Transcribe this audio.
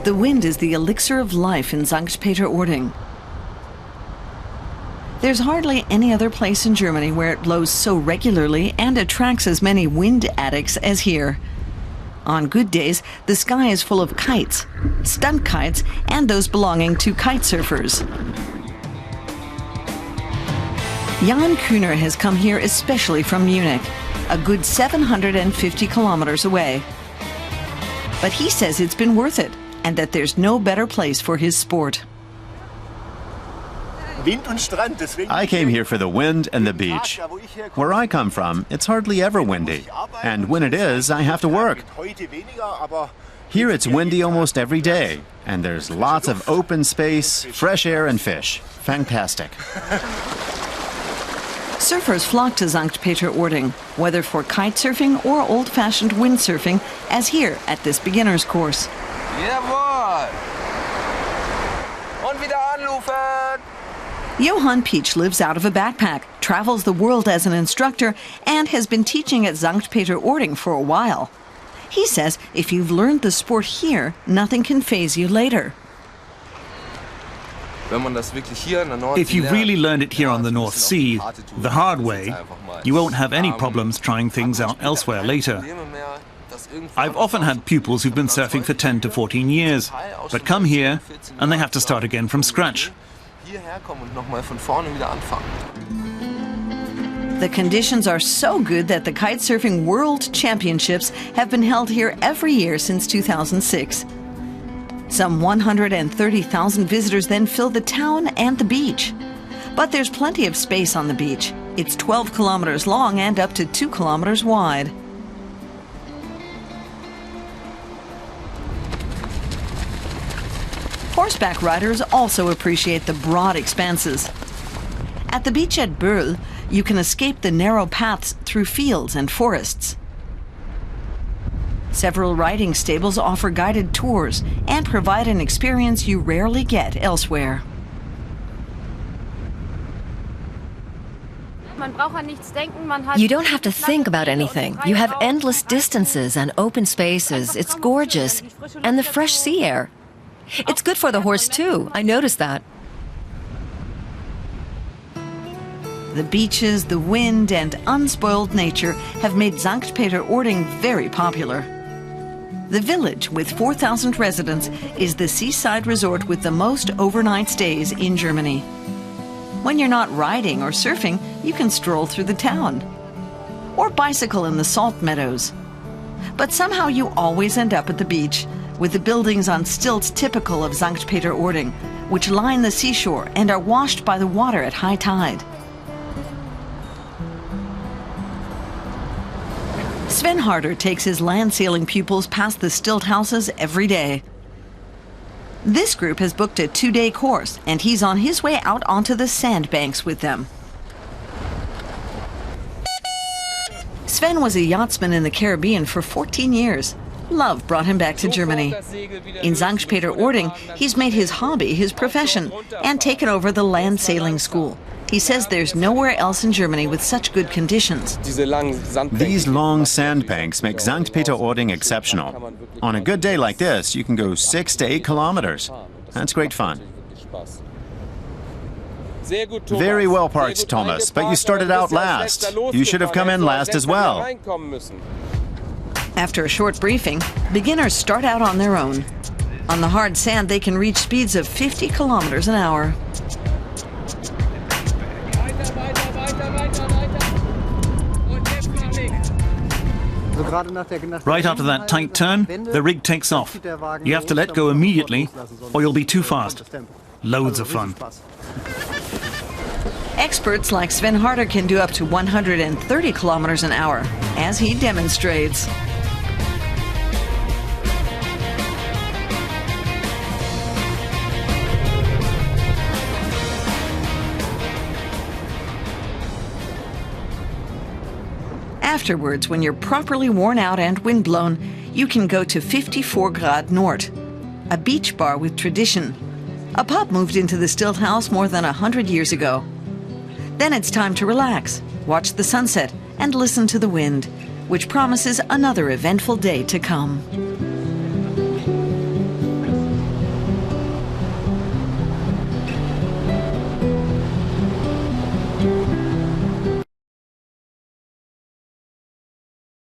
The wind is the elixir of life in St. Peter-Ording. There's hardly any other place in Germany where it blows so regularly and attracts as many wind addicts as here. On good days, the sky is full of kites, stunt kites, and those belonging to kite surfers. Jan Kühner has come here especially from Munich, a good 750 kilometers away. But he says it's been worth it, and that there's no better place for his sport. I came here for the wind and the beach. Where I come from, it's hardly ever windy. And when it is, I have to work. Here it's windy almost every day. And there's lots of open space, fresh air and fish. Fantastic. Surfers flock to St. Peter-Ording, whether for kite surfing or old-fashioned windsurfing, as here at this beginner's course. Jawohl! Und wieder anrufen! Johann Peach lives out of a backpack, travels the world as an instructor, and has been teaching at St. Peter-Ording for a while. He says if you've learned the sport here, nothing can faze you later. If you really learned it here on the North Sea, the hard way, you won't have any problems trying things out elsewhere later. I've often had pupils who've been surfing for 10 to 14 years, but come here and they have to start again from scratch. The conditions are so good that the Kitesurfing World Championships have been held here every year since 2006. Some 130,000 visitors then fill the town and the beach. But there's plenty of space on the beach. It's 12 kilometers long and up to 2 kilometers wide. Horseback riders also appreciate the broad expanses. At the beach at Böll, you can escape the narrow paths through fields and forests. Several riding stables offer guided tours and provide an experience you rarely get elsewhere. You don't have to think about anything. You have endless distances and open spaces. It's gorgeous. And the fresh sea air. It's good for the horse too. I noticed that. The beaches, the wind, and unspoiled nature have made St. Peter-Ording very popular. The village, with 4,000 residents, is the seaside resort with the most overnight stays in Germany. When you're not riding or surfing, you can stroll through the town or bicycle in the salt meadows. But somehow you always end up at the beach, with the buildings on stilts typical of St. Peter-Ording, which line the seashore and are washed by the water at high tide. Sven Harder takes his land sailing pupils past the stilt houses every day. This group has booked a 2-day course, and he's on his way out onto the sandbanks with them. Sven was a yachtsman in the Caribbean for 14 years. Love brought him back to Germany. In St. Peter-Ording, he's made his hobby his profession and taken over the land sailing school. He says there's nowhere else in Germany with such good conditions. These long sandbanks make St. Peter-Ording exceptional. On a good day like this, you can go 6 to 8 kilometers. That's great fun. Very well parked, Thomas, but you started out last. You should have come in last as well. After a short briefing, beginners start out on their own. On the hard sand, they can reach speeds of 50 kilometers an hour. Right after that tight turn, the rig takes off. You have to let go immediately or you'll be too fast. Loads of fun. Experts like Sven Harder can do up to 130 kilometers an hour, as he demonstrates. Afterwards, when you're properly worn out and windblown, you can go to 54 Grad Nord, a beach bar with tradition. A pub moved into the stilt house more than 100 years ago. Then it's time to relax, watch the sunset, and listen to the wind, which promises another eventful day to come.